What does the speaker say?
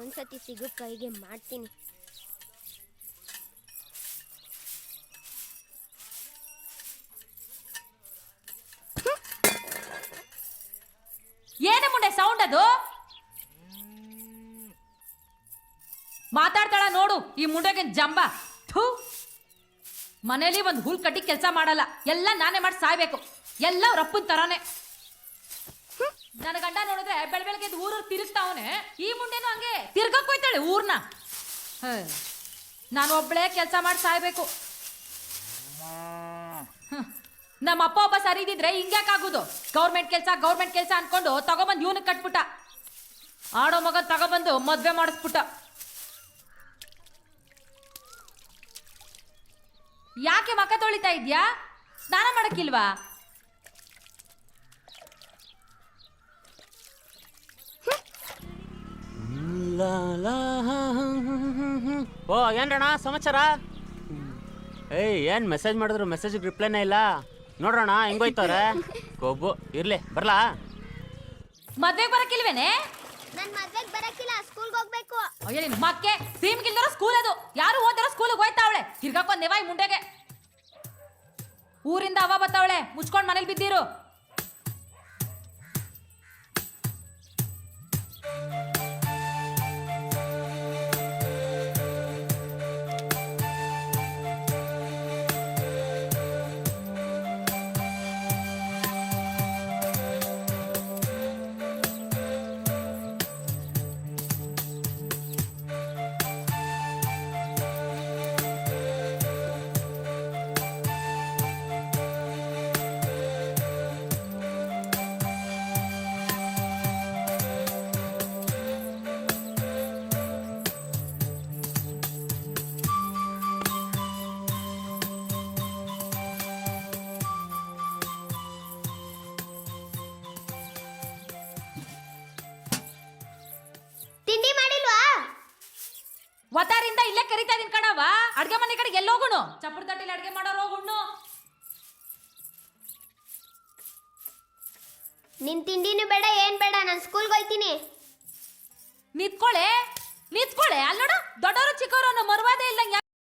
ಇನ್ನೊಂದ್ಸತಿ ಸಿಗೋ ಕೈಗೆ ಮಾಡ್ತೀನಿ. ಏನೇ ಮುಂಡೆ ಸೌಂಡ್ ಅದು? ಮಾತಾಡ್ತಾಳ ನೋಡು ಈ ಮುಂಡೆಗೆ ಜಂಬ. ಥೂ, ಮನೇಲಿ ಒಂದು ಹುಲ್ ಕಟ್ಟಿ ಕೆಲಸ ಮಾಡಲ್ಲ, ಎಲ್ಲ ನಾನೇ ಮಾಡಿ ಸಾಯ್ಬೇಕು. ಎಲ್ಲ ರಪ್ಪನ್ ತರಾನೆ. ನನ್ನ ಗಂಡ ನೋಡಿದ್ರೆ ಬೆಳಗ್ಗೆ ಊರು ತಿರುಗ್ತಾವನೆ, ಈ ಮುಂಡೆನು ಹಂಗೆ ತಿರ್ಗಕ್ ಹೋಯ್ತಾಳೆ ಊರ್ನ. ನಾನು ಒಬ್ಳೇ ಕೆಲಸ ಮಾಡಿ ಸಾಯ್ಬೇಕು. ನಮ್ಮ ಅಪ್ಪ ಒಬ್ಬ ಸರಿ ಇದ್ದಿದ್ರೆ ಹಿಂಗ್ಯಾಕಾಗುದು? ಗೌರ್ಮೆಂಟ್ ಕೆಲಸ ಅನ್ಕೊಂಡು ತಗೊಬಂದು ಇವನಿಗೆ ಕಟ್ಬಿಟ್ಟ. ಆಡೋ ಮಗ ತಗೊಬಂದು ಮದ್ವೆ ಮಾಡಿಸ್ಬಿಟ್ಟ. ಯಾಕೆ ಮಕ್ಕ ತೊಳಿತಾ ಇದ್ಯಾ? ಸ್ನಾನ ಮಾಡಕ್ಕಿಲ್ವಾ? ಓ ಏನ್ರಣ್ಣ ಸಮಾಚಾರ? ಏನ್ ಮೆಸೇಜ್ ಮಾಡಿದ್ರು ಮೆಸೇಜ್ ರಿಪ್ಲೈನೇ ಇಲ್ಲ. ನೋಡ್ರಣ್ಣ ಹೆಂಗೋಯ್ತವ್ರೆ ಕೊಬ್ಬು. ಇರ್ಲಿ ಬರ್ಲಾ? ಮದ್ವೆಗೆ ಬರಕ್ಕಿಲ್ವೇನೆ? ನನ್ ಮದ್ವೆಗ್ ಬರಕ್ಕಿಲ್ಲ, ಸ್ಕೂಲ್ಗೆ ಹೋಗ್ಬೇಕು. ಅಯ್ಯ ನಿನ್ ಮಕ್ಕೆ ಸೀಮ್ಗಿಲ್ದಿರೋ ಸ್ಕೂಲ್ ಅದು. ಯಾರು ಓದಿರೋ ಸ್ಕೂಲ್ಗೆ ಹೋಯ್ತಾವಳೆ. ತಿರ್ಗಾಕೊಂಡ್ ನೆವಾಯ್ ಮುಂಡೆಗೆ. ಊರಿಂದ ಅವ ಬತ್ತಾವಳೆ, ಮುಚ್ಕೊಂಡ್ ಮನೇಲಿ ಬಿದ್ದಿರು. ತಿಂಡಿ ಮಾಡಿಲ್ವಾ? ವತಾರಿಂದ ಇಲ್ಲೇ ಕರಿತಾ ಇದೀನಿ ಕಣವ. ಅಡ್ಗೆ ಮನೆ ಕಡೆಗೆ ಎಲ್ಲೋಗುಣು? ಚಪ್ಪರ್ ತಟ್ಟಿಲಿ ಅಡ್ಗೆ ಮಾಡೋರು ಹೋಗುಣ್ಣು. ನಿನ್ ತಿಂಡಿನೂ ಬೇಡ, ಏನ್ ಬೇಡ, ನಾನು ಸ್ಕೂಲ್ಗೆ ಹೋಯ್ತೀನಿ. ನಿಂತ್ಕೊಳ್ಳೆ ಅಲ್ಲಿ ನೋಡು, ದೊಡ್ಡವರು ಚಿಕ್ಕವರು ಅನ್ನೋ ಮರ್ವಾದೆ ಇಲ್ದಂಗೆ